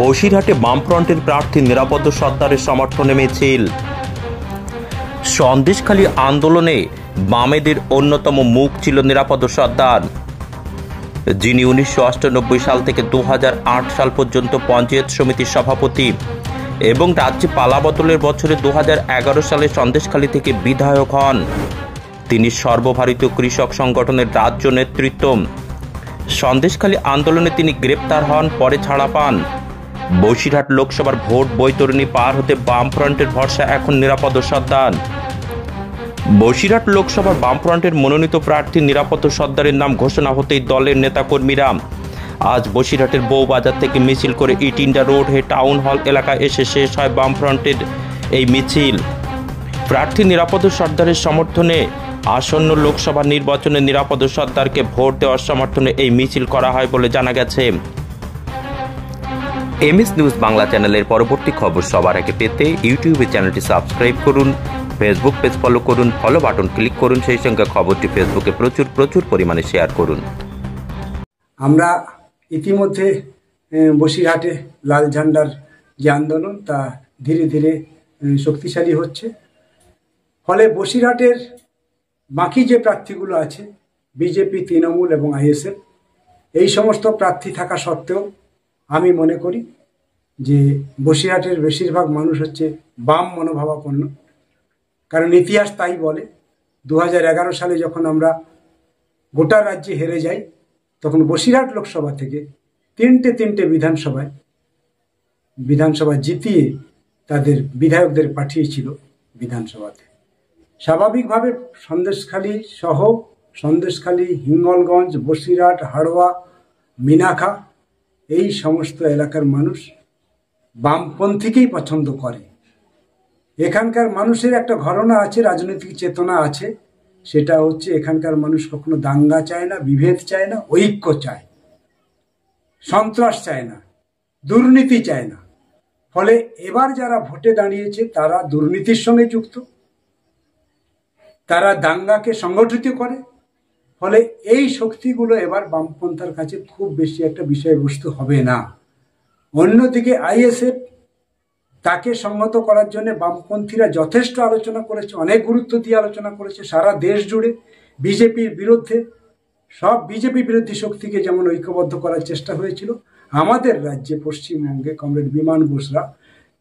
বসিরহাটে বামফ্রন্টের প্রার্থী নিরাপদ সর্দারের সমর্থনে মিছিল। সন্দেশখালী আন্দোলনে বামেদের অন্যতম মুখ ছিল নিরাপদ সর্দার, যিনি 1998 সাল থেকে 2008 সাল পর্যন্ত পঞ্চায়েত সমিতির সভাপতি এবং রাজ্যে পালাবদলের বছরে 2011 সালে সন্দেশখালী থেকে বিধায়ক হন। তিনি সর্বভারতীয় কৃষক সংগঠনের রাজ্য নেতৃত্ব। সন্দেশখালী আন্দোলনে তিনি গ্রেপ্তার হন, পরে ছাড়া পান। বসিরহাট লোকসভার ভোট বৈতরণী পার হতে বামফ্রন্টের ভরসা এখন নিরাপদ সর্দার। বসিরহাট লোকসভার বামফ্রন্টের মনোনীত প্রার্থী নিরাপদ সর্দারের নাম ঘোষণা হতেই দলের নেতাকর্মীরা আজ বসিরহাটের বউবাজার থেকে মিছিল করে ইটিন্ডা রোড হয়ে টাউন হল এলাকায় এসে শেষ হয় বামফ্রন্টের এই মিছিল। প্রার্থী নিরাপদ সর্দারের সমর্থনে আসন্ন লোকসভা নির্বাচনে নিরাপদ সর্দারকে ভোট দেওয়ার সমর্থনে এই মিছিল করা হয় বলে জানা গেছে। এমএস নিউজ বাংলা চ্যানেলের পরবর্তী খবর সবার আগে পেতে ইউটিউবে চ্যানেলটি সাবস্ক্রাইব করুন, ফেসবুক পেজ ফলো করুন, ফলো বাটন ক্লিক করুন, সেই সঙ্গে খবরটি ফেসবুকে প্রচুর পরিমাণে শেয়ার করুন। আমরা ইতিমধ্যে বসিরহাটে লাল ঝান্ডার যে আন্দোলন তা ধীরে ধীরে শক্তিশালী হচ্ছে। ফলে বসিরহাটের বাকি যে প্রার্থীগুলো আছে, বিজেপি, তৃণমূল এবং আইএসএফ, এই সমস্ত প্রার্থী থাকা সত্ত্বেও আমি মনে করি যে বসিরহাটের বেশিরভাগ মানুষ হচ্ছে বাম মনোভাবাপন্ন। কারণ ইতিহাস তাই বলে। 2011 সালে যখন আমরা গোটা রাজ্যে হেরে যাই, তখন বসিরহাট লোকসভা থেকে তিনটে বিধানসভা জিতিয়ে তাদের বিধায়কদের পাঠিয়েছিল বিধানসভাতে। স্বাভাবিকভাবে সন্দেশখালী, হিঙ্গলগঞ্জ, বসিরহাট, হাড়োয়া, মিনাখা, এই সমস্ত এলাকার মানুষ বামপন্থীকেই পছন্দ করে। এখানকার মানুষের একটা ঘরানা আছে, রাজনৈতিক চেতনা আছে। সেটা হচ্ছে এখানকার মানুষ কখনো দাঙ্গা চায় না, বিভেদ চায় না, ঐক্য চায়, সন্ত্রাস চায় না, দুর্নীতি চায় না। ফলে এবার যারা ভোটে দাঁড়িয়েছে তারা দুর্নীতির সঙ্গে যুক্ত, তারা দাঙ্গাকে সংগঠিত করে। ফলে এই শক্তিগুলো এবার বামপন্থার কাছে খুব বেশি একটা বিষয়বস্তু হবে না। অন্যদিকে আইএসএফ, তাকে সংহত করার জন্য বামপন্থীরা যথেষ্ট আলোচনা করেছে, অনেক গুরুত্ব দিয়ে আলোচনা করেছে। সারা দেশ জুড়ে বিজেপির বিরুদ্ধে সব বিজেপি বিরোধী শক্তিকে যেমন ঐক্যবদ্ধ করার চেষ্টা হয়েছিল, আমাদের রাজ্যে পশ্চিমবঙ্গে কমরেড বিমান বোসরা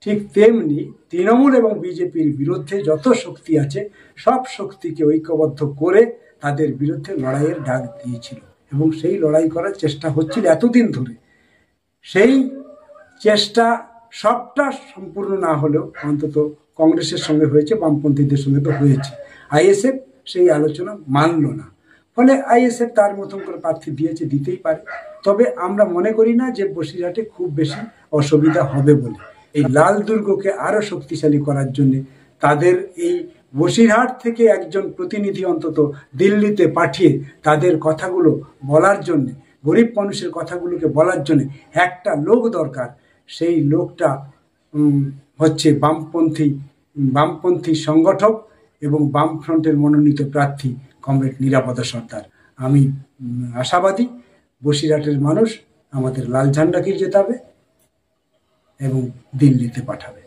ঠিক তেমনি তৃণমূল এবং বিজেপির বিরুদ্ধে যত শক্তি আছে সব শক্তিকে ঐক্যবদ্ধ করে তাদের বিরুদ্ধে লড়াইয়ের ডাক দিয়েছিল এবং সেই লড়াই করার চেষ্টা হচ্ছিল এতদিন ধরে। সেই চেষ্টা সবটা সম্পূর্ণ না হলেও অন্তত কংগ্রেসের সঙ্গে হয়েছে, বামপন্থীদের সঙ্গে তো হয়েছে। আইএসএফ সেই আলোচনা মানল না। ফলে আইএসএফ তার মতন করে প্রার্থী দিতেই পারে। তবে আমরা মনে করি না যে বসিরহাটে খুব বেশি অসুবিধা হবে বলে। এই লাল দুর্গকে আরো শক্তিশালী করার জন্য তাদের এই বসিরহাট থেকে একজন প্রতিনিধি অন্তত দিল্লিতে পাঠিয়ে তাদের কথাগুলো বলার জন্য, গরিব মানুষের কথাগুলোকে বলার জন্য একটা লোক দরকার। সেই লোকটা হচ্ছে বামপন্থী সংগঠক এবং বামফ্রন্টের মনোনীত প্রার্থী কমরেড নিরাপদ সর্দার। আমি আশাবাদী বসিরহাটের মানুষ আমাদের লাল ঝান্ডাকে জেতাবে এবং দিল্লিতে পাঠাবে।